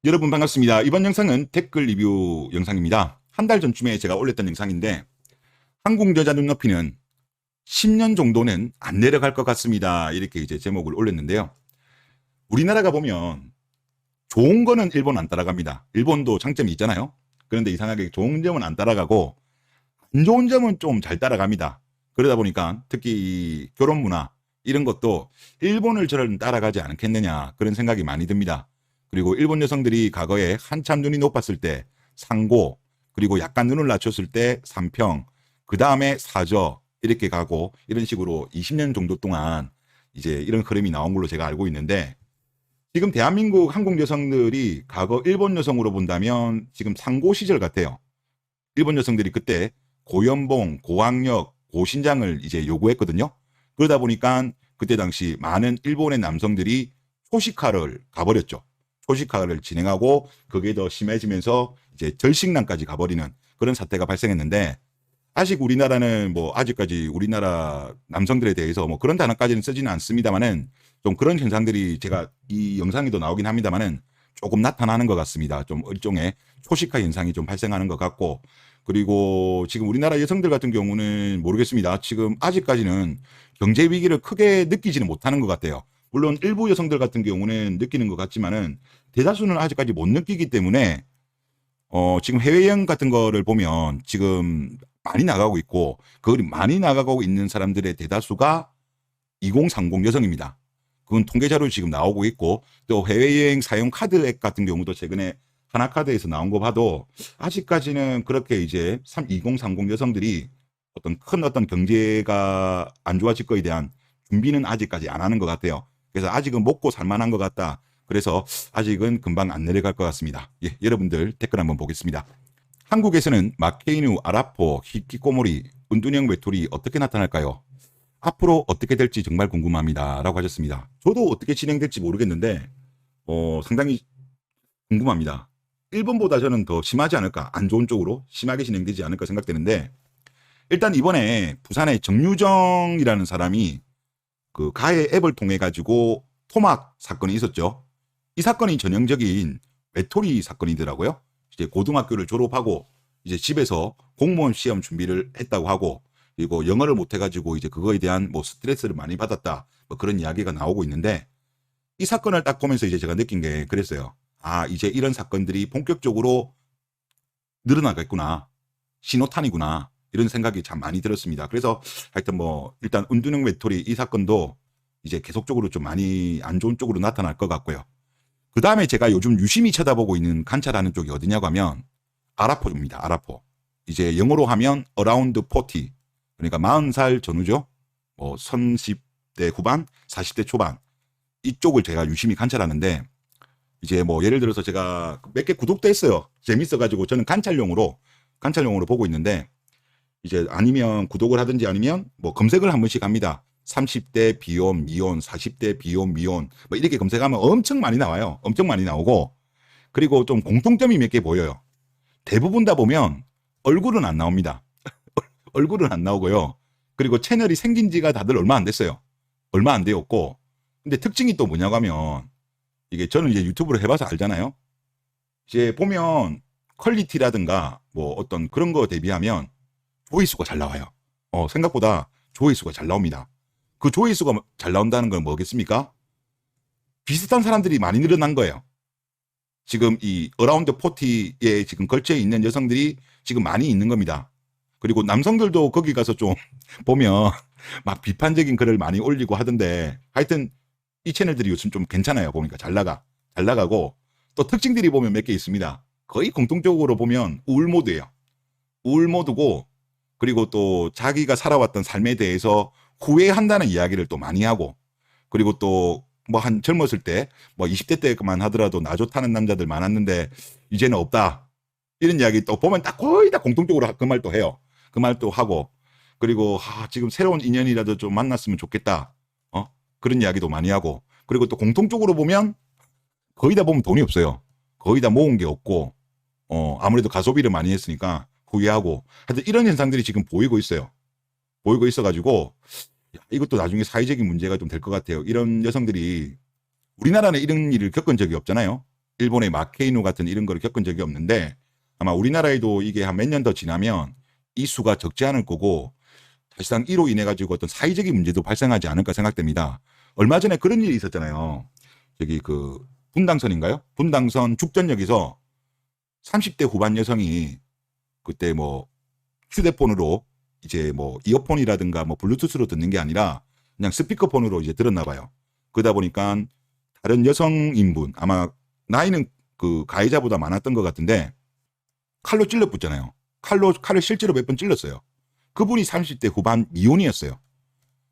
여러분 반갑습니다. 이번 영상은 댓글 리뷰 영상입니다. 한 달 전쯤에 제가 올렸던 영상인데 한국 여자 눈높이는 10년 정도는 안 내려갈 것 같습니다. 이렇게 이제 제목을 올렸는데요. 우리나라가 보면 좋은 거는 일본 안 따라갑니다. 일본도 장점이 있잖아요. 그런데 이상하게 좋은 점은 안 따라가고 안 좋은 점은 좀 잘 따라갑니다. 그러다 보니까 특히 이 결혼 문화 이런 것도 일본을 저는 따라가지 않겠느냐 그런 생각이 많이 듭니다. 그리고 일본 여성들이 과거에 한참 눈이 높았을 때 상고, 그리고 약간 눈을 낮췄을 때 삼평, 그 다음에 사저 이렇게 가고 이런 식으로 20년 정도 동안 이제 이런 흐름이 나온 걸로 제가 알고 있는데, 지금 대한민국 한국 여성들이 과거 일본 여성으로 본다면 지금 상고 시절 같아요. 일본 여성들이 그때 고연봉, 고학력, 고신장을 이제 요구했거든요. 그러다 보니까 그때 당시 많은 일본의 남성들이 초식화를 가버렸죠. 초식화를 진행하고 그게 더 심해지면서 이제 절식난까지 가버리는 그런 사태가 발생했는데, 아직 우리나라는 뭐 아직까지 우리나라 남성들에 대해서 뭐 그런 단어까지는 쓰지는 않습니다만은 좀 그런 현상들이 제가 이 영상에도 나오긴 합니다만은 조금 나타나는 것 같습니다. 좀 일종의 초식화 현상이 좀 발생하는 것 같고, 그리고 지금 우리나라 여성들 같은 경우는 모르겠습니다. 지금 아직까지는 경제 위기를 크게 느끼지는 못하는 것 같아요. 물론 일부 여성들 같은 경우는 느끼는 것 같지만은 대다수는 아직까지 못 느끼기 때문에 지금 해외여행 같은 거를 보면 지금 많이 나가고 있고, 그 많이 나가고 있는 사람들의 대다수가 2030 여성입니다. 그건 통계자료 지금 나오고 있고, 또 해외여행 사용 카드액 같은 경우도 최근에 하나카드에서 나온 거 봐도 아직까지는 그렇게 이제 2030 여성들이 어떤 경제가 안 좋아질 거에 대한 준비는 아직까지 안 하는 것 같아요. 그래서 아직은 먹고 살만한 것 같다. 그래서 아직은 금방 안 내려갈 것 같습니다. 예, 여러분들 댓글 한번 보겠습니다. 한국에서는 마케이누, 아라포, 히키코모리, 은둔형 외톨이 어떻게 나타날까요? 앞으로 어떻게 될지 정말 궁금합니다. 라고 하셨습니다. 저도 어떻게 진행될지 모르겠는데 상당히 궁금합니다. 일본보다 저는 더 심하지 않을까, 안 좋은 쪽으로 심하게 진행되지 않을까 생각되는데, 일단 이번에 부산의 정유정이라는 사람이 그 가해 앱을 통해 가지고 토막 사건이 있었죠. 이 사건이 전형적인 외톨이 사건이더라고요. 이제 고등학교를 졸업하고 이제 집에서 공무원 시험 준비를 했다고 하고, 그리고 영어를 못 해가지고 이제 그거에 대한 뭐 스트레스를 많이 받았다, 뭐 그런 이야기가 나오고 있는데, 이 사건을 딱 보면서 이제 제가 느낀 게 그랬어요. 아, 이제 이런 사건들이 본격적으로 늘어나겠구나, 신호탄이구나, 이런 생각이 참 많이 들었습니다. 그래서 하여튼 뭐 일단 은둔형 외톨이 이 사건도 이제 계속적으로 좀 많이 안 좋은 쪽으로 나타날 것 같고요. 그 다음에 제가 요즘 유심히 쳐다보고 있는 관찰하는 쪽이 어디냐고 하면 아라포입니다. 아라포. 이제 영어로 하면 around 40. 그러니까 40살 전후죠. 뭐 30대 후반, 40대 초반. 이쪽을 제가 유심히 관찰하는데, 이제 뭐 예를 들어서 제가 몇 개 구독도 했어요. 재밌어가지고 저는 관찰용으로 보고 있는데, 이제 아니면 구독을 하든지 아니면 뭐 검색을 한 번씩 합니다. 30대 비혼, 미혼, 40대 비혼, 미혼, 뭐 이렇게 검색하면 엄청 많이 나와요. 엄청 많이 나오고, 그리고 좀 공통점이 몇 개 보여요. 대부분 다 보면 얼굴은 안 나옵니다. 얼굴은 안 나오고요. 그리고 채널이 생긴 지가 다들 얼마 안 됐어요. 얼마 안 되었고, 근데 특징이 또 뭐냐고 하면, 이게 저는 이제 유튜브를 해봐서 알잖아요. 이제 보면 퀄리티라든가 뭐 어떤 그런 거 대비하면 조회수가 잘 나와요. 생각보다 조회수가 잘 나옵니다. 그 조회수가 잘 나온다는 건 뭐겠습니까? 비슷한 사람들이 많이 늘어난 거예요. 지금 이 어라운드 40에 지금 걸쳐 있는 여성들이 지금 많이 있는 겁니다. 그리고 남성들도 거기 가서 좀 보면 막 비판적인 글을 많이 올리고 하던데, 하여튼 이 채널들이 요즘 좀 괜찮아요. 보니까 잘 나가고, 또 특징들이 보면 몇 개 있습니다. 거의 공통적으로 보면 우울 모드예요. 우울 모드고, 그리고 또 자기가 살아왔던 삶에 대해서 후회한다는 이야기를 또 많이 하고, 그리고 또 뭐 한 젊었을 때 뭐 20대 때만 하더라도 나 좋다는 남자들 많았는데 이제는 없다, 이런 이야기 또 보면 딱 거의 다 공통적으로 그 말도 해요. 그 말도 하고, 그리고 지금 새로운 인연이라도 좀 만났으면 좋겠다, 그런 이야기도 많이 하고, 그리고 또 공통적으로 보면 거의 다 보면 돈이 없어요. 거의 다 모은 게 없고, 아무래도 가소비를 많이 했으니까 후회하고, 하여튼 이런 현상들이 지금 보이고 있어요. 보이고 있어가지고 이것도 나중에 사회적인 문제가 좀 될 것 같아요. 이런 여성들이, 우리나라는 이런 일을 겪은 적이 없잖아요. 일본의 마케이누 같은 이런 거를 겪은 적이 없는데 아마 우리나라에도 이게 한 몇 년 더 지나면 이 수가 적지 않을 거고 사실상 이로 인해 가지고 어떤 사회적인 문제도 발생하지 않을까 생각됩니다. 얼마 전에 그런 일이 있었잖아요. 저기 그 분당선인가요? 분당선 죽전역에서 30대 후반 여성이 그때 뭐 휴대폰으로 이제 뭐 이어폰이라든가 뭐 블루투스로 듣는 게 아니라 그냥 스피커폰으로 이제 들었나 봐요. 그러다 보니까 다른 여성인분 아마 나이는 그 가해자보다 많았던 것 같은데 칼로 찔러붙잖아요. 칼을 실제로 몇 번 찔렀어요. 그분이 30대 후반 미혼이었어요.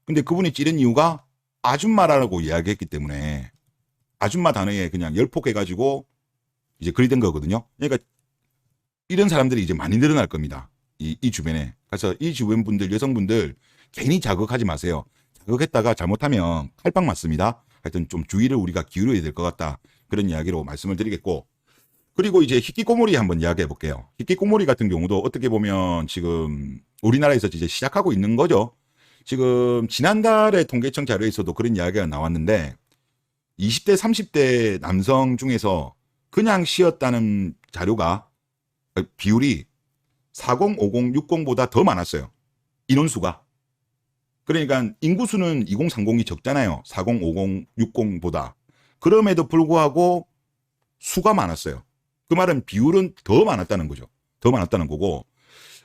근데 그분이 찌른 이유가 아줌마라고 이야기했기 때문에 아줌마 단어에 그냥 열폭해가지고 이제 그리 된 거거든요. 그러니까 이런 사람들이 이제 많이 늘어날 겁니다. 이 주변에. 그래서 이 주변 분들, 여성분들 괜히 자극하지 마세요. 자극했다가 잘못하면 칼빵 맞습니다. 하여튼 좀 주의를 우리가 기울여야 될 것 같다. 그런 이야기로 말씀을 드리겠고. 그리고 이제 히키코모리 한번 이야기해 볼게요. 히키코모리 같은 경우도 어떻게 보면 지금 우리나라에서 이제 시작하고 있는 거죠. 지금 지난달에 통계청 자료에서도 그런 이야기가 나왔는데 20대, 30대 남성 중에서 그냥 쉬었다는 자료가 비율이 40, 50, 60보다 더 많았어요. 인원수가. 그러니까 인구수는 2030이 적잖아요. 40, 50, 60보다. 그럼에도 불구하고 수가 많았어요. 그 말은 비율은 더 많았다는 거죠. 더 많았다는 거고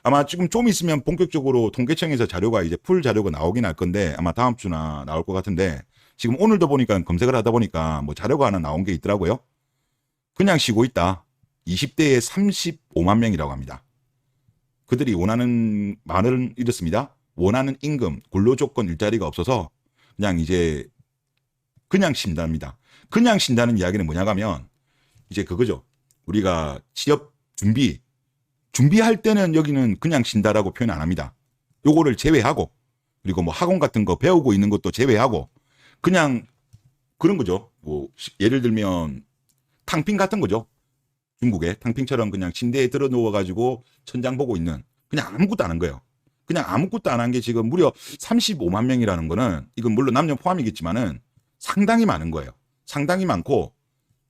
아마 지금 좀 있으면 본격적으로 통계청에서 자료가 이제 풀 자료가 나오긴 할 건데 아마 다음 주나 나올 것 같은데 지금 오늘도 보니까 검색을 하다 보니까 뭐 자료가 하나 나온 게 있더라고요. 그냥 쉬고 있다. 20대에 35만 명이라고 합니다. 그들이 원하는 말은 이렇습니다. 원하는 임금, 근로조건, 일자리가 없어서 그냥 이제 그냥 쉰답니다. 그냥 쉰다는 이야기는 뭐냐 하면 이제 그거죠. 우리가 취업 준비할 때는 여기는 그냥 쉰다라고 표현 안 합니다. 요거를 제외하고 그리고 뭐 학원 같은 거 배우고 있는 것도 제외하고 그냥 그런 거죠. 뭐 예를 들면 탕핑 같은 거죠. 중국의 탕핑처럼 그냥 침대에 들어 누워가지고 천장 보고 있는 그냥 아무것도 안 한 거예요. 그냥 아무것도 안 한 게 지금 무려 35만 명이라는 거는 이건 물론 남녀 포함이겠지만은 상당히 많은 거예요. 상당히 많고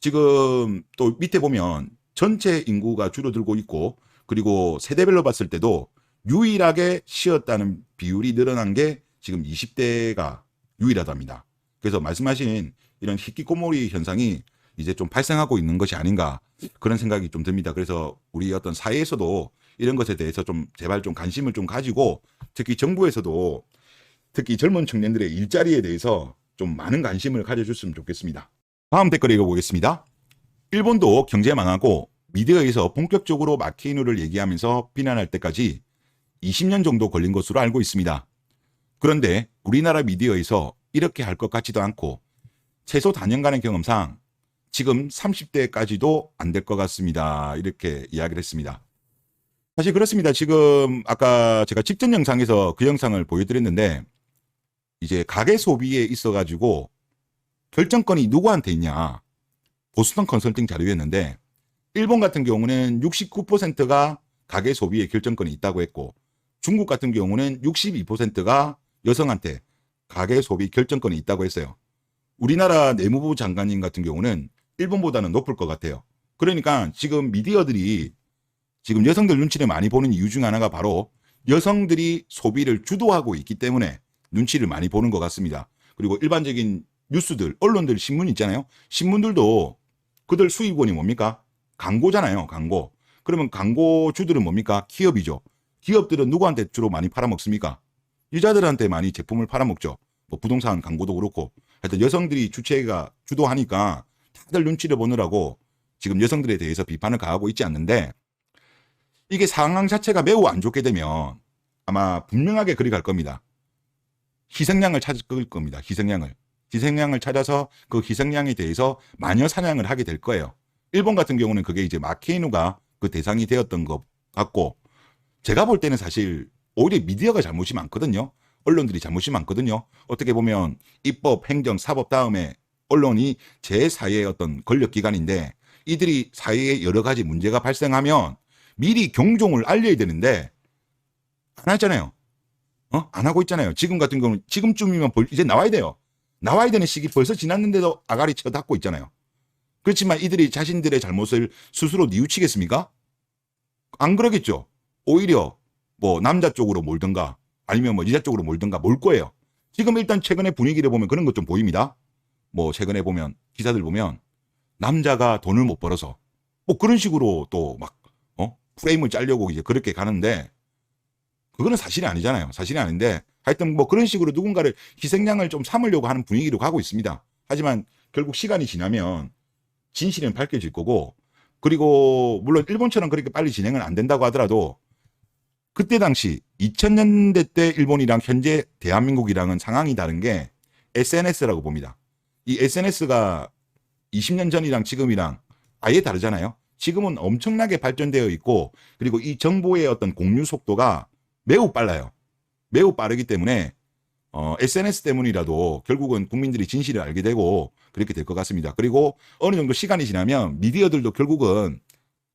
지금 또 밑에 보면 전체 인구가 줄어들고 있고 그리고 세대별로 봤을 때도 유일하게 쉬었다는 비율이 늘어난 게 지금 20대가 유일하답니다. 그래서 말씀하신 이런 히키코모리 현상이 이제 좀 발생하고 있는 것이 아닌가 그런 생각이 좀 듭니다. 그래서 우리 어떤 사회에서도 이런 것에 대해서 좀 제발 좀 관심을 좀 가지고 특히 정부에서도 특히 젊은 청년들의 일자리에 대해서 좀 많은 관심을 가져줬으면 좋겠습니다. 다음 댓글 읽어보겠습니다. 일본도 경제 망하고 미디어에서 본격적으로 마케이누를 얘기하면서 비난할 때까지 20년 정도 걸린 것으로 알고 있습니다. 그런데 우리나라 미디어에서 이렇게 할 것 같지도 않고 최소 다년간의 경험상 지금 30대까지도 안 될 것 같습니다. 이렇게 이야기를 했습니다. 사실 그렇습니다. 지금 아까 제가 직전 영상에서 그 영상을 보여드렸는데 이제 가계 소비에 있어가지고 결정권이 누구한테 있냐. 보스턴 컨설팅 자료였는데 일본 같은 경우는 69%가 가계 소비에 결정권이 있다고 했고 중국 같은 경우는 62%가 여성한테 가계 소비 결정권이 있다고 했어요. 우리나라 내무부 장관님 같은 경우는 일본보다는 높을 것 같아요. 그러니까 지금 미디어들이 지금 여성들 눈치를 많이 보는 이유 중 하나가 바로 여성들이 소비를 주도하고 있기 때문에 눈치를 많이 보는 것 같습니다. 그리고 일반적인 뉴스들, 언론들, 신문 있잖아요. 신문들도 그들 수입원이 뭡니까? 광고잖아요. 광고. 그러면 광고주들은 뭡니까? 기업이죠. 기업들은 누구한테 주로 많이 팔아먹습니까? 여자들한테 많이 제품을 팔아먹죠. 뭐 부동산 광고도 그렇고. 하여튼 여성들이 주체가 주도하니까 다들 눈치를 보느라고 지금 여성들에 대해서 비판을 가하고 있지 않는데 이게 상황 자체가 매우 안 좋게 되면 아마 분명하게 그리 갈 겁니다. 희생양을 찾을 겁니다. 희생양을 찾아서 그 희생양에 대해서 마녀 사냥을 하게 될 거예요. 일본 같은 경우는 그게 이제 마케이누가 그 대상이 되었던 것 같고 제가 볼 때는 사실 오히려 미디어가 잘못이 많거든요. 언론들이 잘못이 많거든요. 어떻게 보면 입법, 행정, 사법 다음에 언론이 제4의 어떤 권력기관인데 이들이 사회에 여러 가지 문제가 발생하면 미리 경종을 알려야 되는데 안 하잖아요. 안 하고 있잖아요. 지금 같은 경우는 지금쯤이면 이제 나와야 돼요. 나와야 되는 시기 벌써 지났는데도 아가리 쳐닫고 있잖아요. 그렇지만 이들이 자신들의 잘못을 스스로 뉘우치겠습니까? 안 그러겠죠. 오히려 뭐 남자 쪽으로 몰든가 아니면 뭐 여자 쪽으로 몰든가 몰 거예요. 지금 일단 최근에 분위기를 보면 그런 것 좀 보입니다. 뭐 최근에 보면 기사들 보면 남자가 돈을 못 벌어서 뭐 그런 식으로 또 막 프레임을 짜려고 이제 그렇게 가는데 그거는 사실이 아니잖아요. 사실이 아닌데 하여튼 뭐 그런 식으로 누군가를 희생양을 좀 삼으려고 하는 분위기로 가고 있습니다. 하지만 결국 시간이 지나면 진실은 밝혀질 거고, 그리고 물론 일본처럼 그렇게 빨리 진행은 안 된다고 하더라도 그때 당시 2000년대 때 일본이랑 현재 대한민국이랑은 상황이 다른 게 SNS라고 봅니다. 이 SNS가 20년 전이랑 지금이랑 아예 다르잖아요. 지금은 엄청나게 발전되어 있고, 그리고 이 정보의 어떤 공유 속도가 매우 빨라요. 매우 빠르기 때문에 SNS 때문이라도 결국은 국민들이 진실을 알게 되고 그렇게 될 것 같습니다. 그리고 어느 정도 시간이 지나면 미디어들도 결국은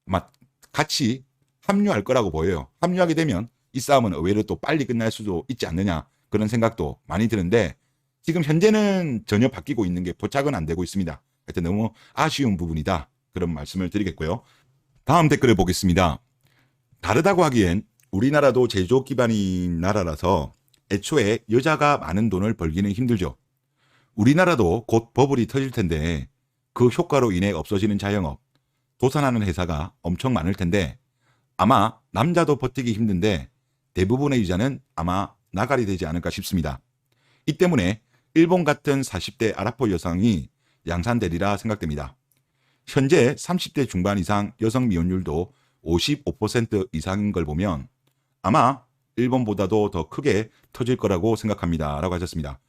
막 같이 합류할 거라고 보여요. 합류하게 되면 이 싸움은 의외로 또 빨리 끝날 수도 있지 않느냐, 그런 생각도 많이 드는데 지금 현재는 전혀 바뀌고 있는 게 포착은 안 되고 있습니다. 하여튼 너무 아쉬운 부분이다, 그런 말씀을 드리겠고요. 다음 댓글을 보겠습니다. 다르다고 하기엔 우리나라도 제조업 기반인 나라라서 애초에 여자가 많은 돈을 벌기는 힘들죠. 우리나라도 곧 버블이 터질 텐데 그 효과로 인해 없어지는 자영업, 도산하는 회사가 엄청 많을 텐데 아마 남자도 버티기 힘든데 대부분의 여자는 아마 나가리 되지 않을까 싶습니다. 이 때문에 일본 같은 40대 아랍포 여성이 양산되리라 생각됩니다. 현재 30대 중반 이상 여성 미혼율도 55% 이상인 걸 보면 아마 일본보다도 더 크게 터질 거라고 생각합니다. 라고 하셨습니다.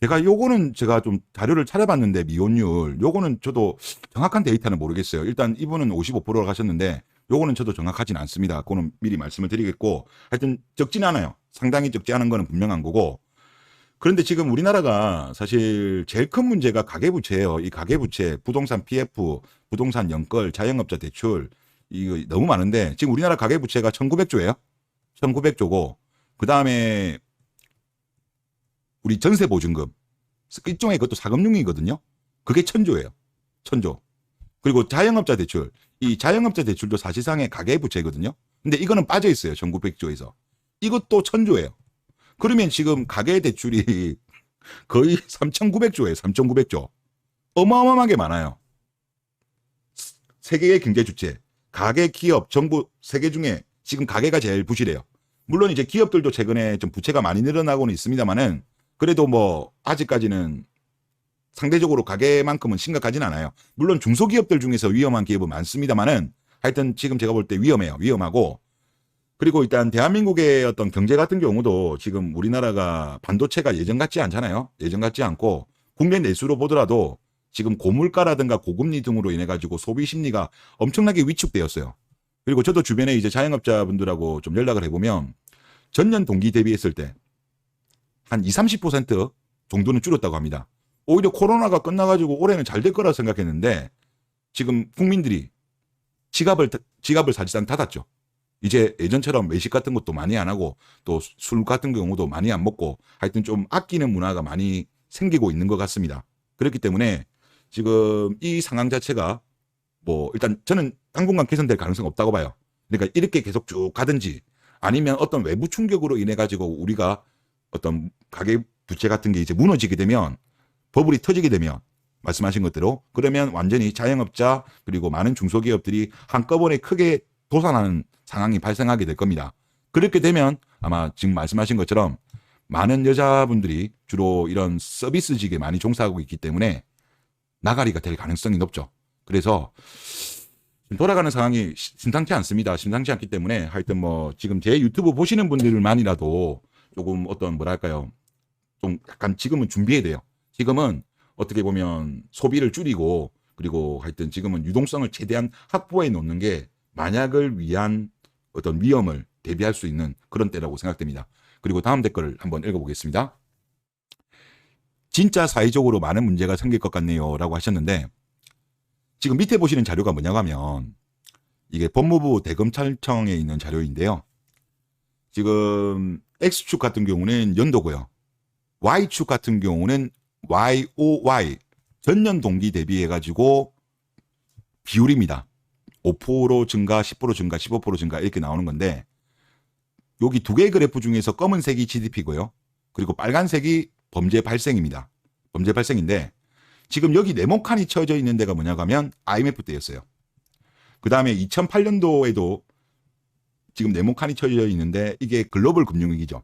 제가 좀 자료를 찾아봤는데 미혼율, 요거는 저도 정확한 데이터는 모르겠어요. 일단 이분은 55%라고 하셨는데 요거는 저도 정확하진 않습니다. 그거는 미리 말씀을 드리겠고, 하여튼 적진 않아요. 상당히 적지 않은 거는 분명한 거고. 그런데 지금 우리나라가 사실 제일 큰 문제가 가계부채예요. 이 가계부채, 부동산 PF, 부동산 연끌, 자영업자 대출, 이거 너무 많은데 지금 우리나라 가계부채가 1900조예요. 1900조고, 그 다음에 우리 전세보증금, 일종의 그것도 사금융이거든요. 그게 1000조예요. 1000조. 그리고 자영업자 대출, 이 자영업자 대출도 사실상의 가계부채거든요. 근데 이거는 빠져 있어요. 1900조에서. 이것도 1000조예요. 그러면 지금 가계대출이 거의 3900조예요. 3900조. 어마어마하게 많아요. 세계의 경제 주체, 가계, 기업, 정부 세 개 중에 지금 가계가 제일 부실해요. 물론 이제 기업들도 최근에 좀 부채가 많이 늘어나고는 있습니다만은 그래도 뭐 아직까지는 상대적으로 가계만큼은 심각하진 않아요. 물론 중소기업들 중에서 위험한 기업은 많습니다만은 하여튼 지금 제가 볼 때 위험해요. 위험하고, 그리고 일단 대한민국의 어떤 경제 같은 경우도 지금 우리나라가 반도체가 예전 같지 않잖아요. 예전 같지 않고 국내 내수로 보더라도 지금 고물가라든가 고금리 등으로 인해 가지고 소비 심리가 엄청나게 위축되었어요. 그리고 저도 주변에 이제 자영업자분들하고 좀 연락을 해보면 전년 동기 대비했을 때 한 20, 30% 정도는 줄었다고 합니다. 오히려 코로나가 끝나가지고 올해는 잘 될 거라 생각했는데 지금 국민들이 지갑을 사실상 닫았죠. 이제 예전처럼 외식 같은 것도 많이 안 하고 또 술 같은 경우도 많이 안 먹고 하여튼 좀 아끼는 문화가 많이 생기고 있는 것 같습니다. 그렇기 때문에 지금 이 상황 자체가 뭐 일단 저는 당분간 개선될 가능성이 없다고 봐요. 그러니까 이렇게 계속 쭉 가든지 아니면 어떤 외부 충격으로 인해 가지고 우리가 어떤 가계 부채 같은 게 이제 무너지게 되면, 버블이 터지게 되면 말씀하신 것대로 그러면 완전히 자영업자 그리고 많은 중소기업들이 한꺼번에 크게 도산하는 상황이 발생하게 될 겁니다. 그렇게 되면 아마 지금 말씀하신 것처럼 많은 여자분들이 주로 이런 서비스직에 많이 종사하고 있기 때문에 나가리가 될 가능성이 높죠. 그래서 돌아가는 상황이 심상치 않습니다. 심상치 않기 때문에 하여튼 뭐 지금 제 유튜브 보시는 분들만이라도 조금 어떤 뭐랄까요, 좀 약간 지금은 준비해야 돼요. 지금은 어떻게 보면 소비를 줄이고 그리고 하여튼 지금은 유동성을 최대한 확보해 놓는 게 만약을 위한 어떤 위험을 대비할 수 있는 그런 때라고 생각됩니다. 그리고 다음 댓글을 한번 읽어보겠습니다. 진짜 사회적으로 많은 문제가 생길 것 같네요 라고 하셨는데, 지금 밑에 보시는 자료가 뭐냐고 하면 이게 법무부 대검찰청에 있는 자료인데요. 지금 X축 같은 경우는 연도고요. Y축 같은 경우는 YOY 전년 동기 대비해 가지고 비율입니다. 5% 증가, 10% 증가, 15% 증가 이렇게 나오는 건데 여기 두 개의 그래프 중에서 검은색이 GDP고요. 그리고 빨간색이 범죄 발생입니다. 범죄 발생인데 지금 여기 네모칸이 쳐져 있는 데가 뭐냐고 하면 IMF 때였어요. 그 다음에 2008년도에도 지금 네모칸이 쳐져 있는데 이게 글로벌 금융위기죠.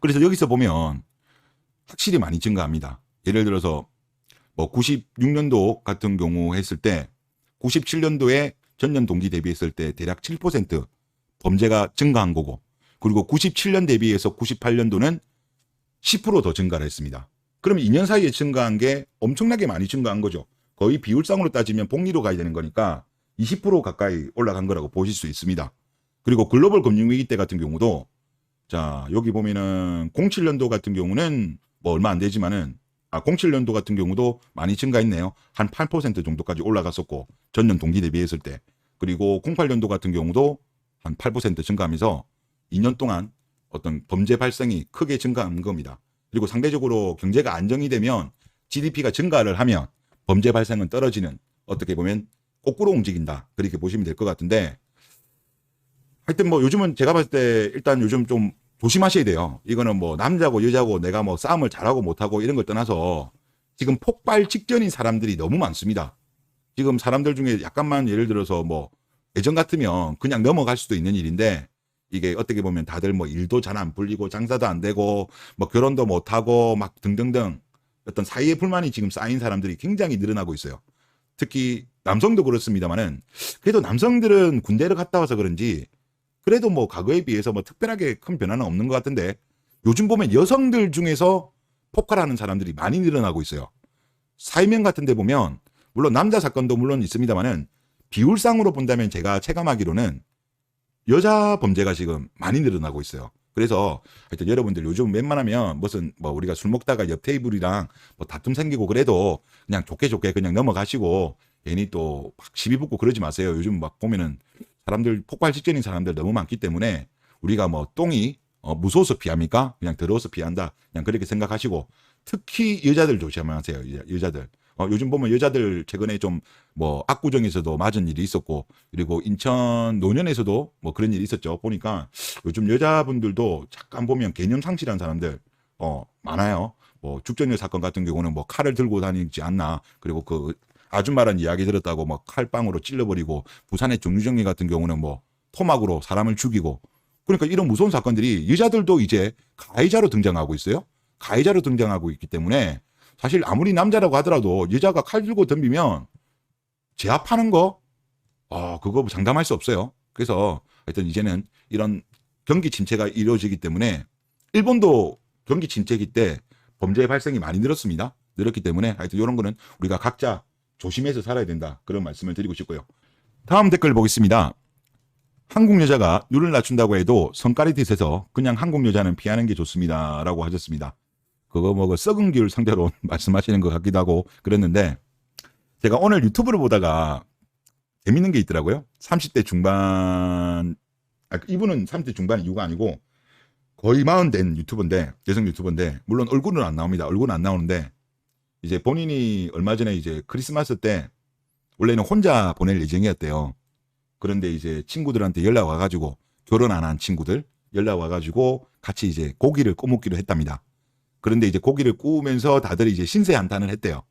그래서 여기서 보면 확실히 많이 증가합니다. 예를 들어서 뭐 96년도 같은 경우 했을 때 97년도에 전년 동기 대비했을 때 대략 7% 범죄가 증가한 거고 그리고 97년 대비해서 98년도는 10% 더 증가를 했습니다. 그러면 2년 사이에 증가한 게 엄청나게 많이 증가한 거죠. 거의 비율상으로 따지면 복리로 가야 되는 거니까 20% 가까이 올라간 거라고 보실 수 있습니다. 그리고 글로벌 금융위기 때 같은 경우도 자 여기 보면은 07년도 같은 경우는 뭐 얼마 안 되지만은 07년도 같은 경우도 많이 증가했네요. 한 8% 정도까지 올라갔었고 전년 동기 대비했을 때 그리고 08년도 같은 경우도 한 8% 증가하면서 2년 동안 어떤 범죄 발생이 크게 증가한 겁니다. 그리고 상대적으로 경제가 안정이 되면 GDP가 증가를 하면 범죄 발생은 떨어지는 어떻게 보면 거꾸로 움직인다. 그렇게 보시면 될 것 같은데 하여튼 뭐 요즘은 제가 봤을 때 일단 요즘 좀 조심하셔야 돼요. 이거는 뭐 남자고 여자고 내가 뭐 싸움을 잘하고 못하고 이런 걸 떠나서 지금 폭발 직전인 사람들이 너무 많습니다. 지금 사람들 중에 약간만 예를 들어서 뭐 예전 같으면 그냥 넘어갈 수도 있는 일인데 이게 어떻게 보면 다들 뭐 일도 잘 안 풀리고 장사도 안 되고 뭐 결혼도 못하고 막 등등등 어떤 사이에 불만이 지금 쌓인 사람들이 굉장히 늘어나고 있어요. 특히 남성도 그렇습니다만은 그래도 남성들은 군대를 갔다 와서 그런지 그래도 뭐 과거에 비해서 뭐 특별하게 큰 변화는 없는 것 같은데 요즘 보면 여성들 중에서 폭발하는 사람들이 많이 늘어나고 있어요. 사회면 같은 데 보면 물론 남자 사건도 물론 있습니다만은 비율상으로 본다면 제가 체감하기로는 여자 범죄가 지금 많이 늘어나고 있어요. 그래서 하여튼 여러분들 요즘 웬만하면 무슨 뭐 우리가 술 먹다가 옆 테이블이랑 뭐 다툼 생기고 그래도 그냥 좋게 그냥 넘어가시고 괜히 또 막 시비 붙고 그러지 마세요. 요즘 막 보면은 사람들 폭발 직전인 사람들 너무 많기 때문에 우리가 뭐 똥이 무서워서 피합니까? 그냥 더러워서 피한다. 그냥 그렇게 생각하시고 특히 여자들 조심하세요. 여자들. 요즘 보면 여자들 최근에 좀 뭐 압구정에서도 맞은 일이 있었고 그리고 인천 노년에서도 뭐 그런 일이 있었죠. 보니까 요즘 여자분들도 잠깐 보면 개념 상실한 사람들 많아요. 뭐 죽전열 사건 같은 경우는 뭐 칼을 들고 다니지 않나. 그리고 그 아줌마란 이야기 들었다고 뭐 칼빵으로 찔러버리고 부산의 정유정리 같은 경우는 뭐 토막으로 사람을 죽이고 그러니까 이런 무서운 사건들이 여자들도 이제 가해자로 등장하고 있어요. 가해자로 등장하고 있기 때문에 사실 아무리 남자라고 하더라도 여자가 칼 들고 덤비면 제압하는 거 그거 장담할 수 없어요. 그래서 하여튼 이제는 이런 경기 침체가 이루어지기 때문에 일본도 경기 침체기 때 범죄 발생이 많이 늘었습니다. 늘었기 때문에 하여튼 이런 거는 우리가 각자 조심해서 살아야 된다. 그런 말씀을 드리고 싶고요. 다음 댓글 보겠습니다. 한국 여자가 눈을 낮춘다고 해도 성깔이 듯해서 그냥 한국 여자는 피하는 게 좋습니다. 라고 하셨습니다. 그거 뭐 썩은 귤 상대로 말씀하시는 것 같기도 하고 그랬는데 제가 오늘 유튜브를 보다가 재밌는 게 있더라고요. 30대 중반 이분은 30대 중반 이유가 아니고 거의 40 된 유튜버인데 여성 유튜버인데 물론 얼굴은 안 나옵니다. 얼굴은 안 나오는데 이제 본인이 얼마 전에 이제 크리스마스 때 원래는 혼자 보낼 예정이었대요. 그런데 이제 친구들한테 연락 와가지고 결혼 안 한 친구들 연락 와가지고 같이 이제 고기를 구먹기로 했답니다. 그런데 이제 고기를 구우면서 다들 이제 신세 한탄을 했대요.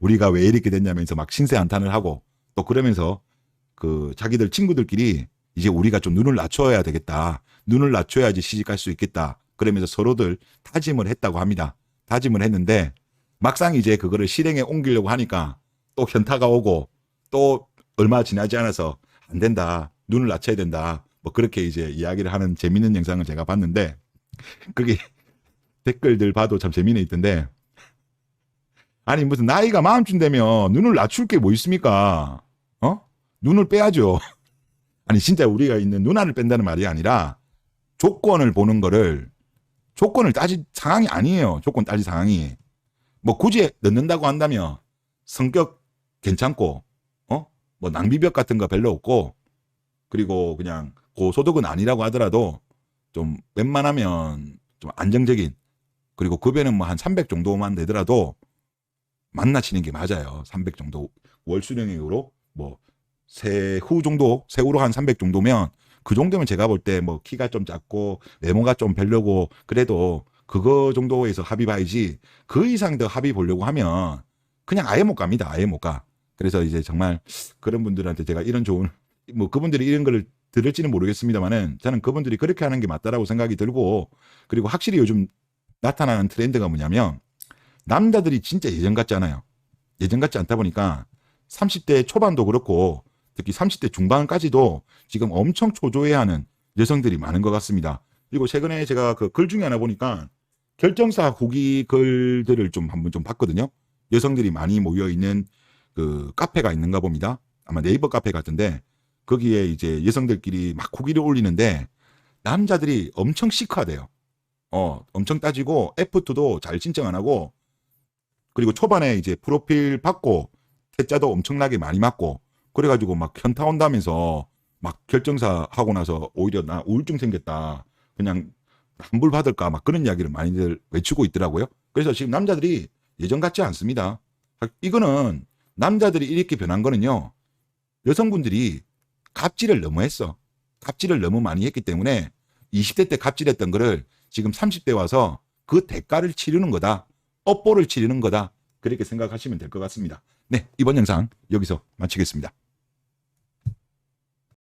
우리가 왜 이렇게 됐냐면서 막 신세 한탄을 하고 또 그러면서 그 자기들 친구들끼리 이제 우리가 좀 눈을 낮춰야 되겠다. 눈을 낮춰야지 시집갈 수 있겠다. 그러면서 서로들 다짐을 했다고 합니다. 다짐을 했는데 막상 이제 그거를 실행에 옮기려고 하니까 또 현타가 오고 또 얼마 지나지 않아서 안 된다. 눈을 낮춰야 된다. 뭐 그렇게 이제 이야기를 하는 재밌는 영상을 제가 봤는데 그게 댓글들 봐도 참 재미는 있던데 아니 무슨 나이가 마음쯤 되면 눈을 낮출 게 뭐 있습니까? 눈을 빼야죠. 아니 진짜 우리가 있는 눈알을 뺀다는 말이 아니라 조건을 보는 거를 조건을 따질 상황이 아니에요. 조건 따질 상황이. 뭐 굳이 넣는다고 한다면 성격 괜찮고 뭐 낭비벽 같은 거 별로 없고 그리고 그냥 고소득은 아니라고 하더라도 좀 웬만하면 좀 안정적인 그리고 급여는 뭐 한 300 정도만 되더라도 만나시는 게 맞아요. 300 정도 월 수령액으로 뭐 세후 정도, 세후로 한 300 정도면 그 정도면 제가 볼 때 뭐 키가 좀 작고 외모가 좀 별로고 그래도 그거 정도에서 합의 봐야지 그 이상 더 합의 보려고 하면 그냥 아예 못 갑니다. 아예 못 가. 그래서 이제 정말 그런 분들한테 제가 이런 좋은 뭐 그분들이 이런 거를 들을지는 모르겠습니다만은 저는 그분들이 그렇게 하는 게 맞다라고 생각이 들고 그리고 확실히 요즘 나타나는 트렌드가 뭐냐면 남자들이 진짜 예전 같지 않아요. 예전 같지 않다 보니까 30대 초반도 그렇고 특히 30대 중반까지도 지금 엄청 초조해하는 여성들이 많은 것 같습니다. 그리고 최근에 제가 그 글 중에 하나 보니까 결정사 후기 글들을 좀 한번 좀 봤거든요. 여성들이 많이 모여 있는 그 카페가 있는가 봅니다. 아마 네이버 카페 같은데 거기에 이제 여성들끼리 막 후기를 올리는데 남자들이 엄청 시크하대요. 엄청 따지고 F2도 잘 신청 안 하고 그리고 초반에 이제 프로필 받고 퇴짜도 엄청나게 많이 맞고 그래가지고 막 현타 온다면서 막 결정사 하고 나서 오히려 나 우울증 생겼다. 그냥 환불 받을까 막 그런 이야기를 많이들 외치고 있더라고요. 그래서 지금 남자들이 예전 같지 않습니다. 이거는 남자들이 이렇게 변한 거는요. 여성분들이 갑질을 너무 했어. 갑질을 너무 많이 했기 때문에 20대 때 갑질했던 거를 지금 30대 와서 그 대가를 치르는 거다. 업보를 치르는 거다. 그렇게 생각하시면 될 것 같습니다. 네, 이번 영상 여기서 마치겠습니다.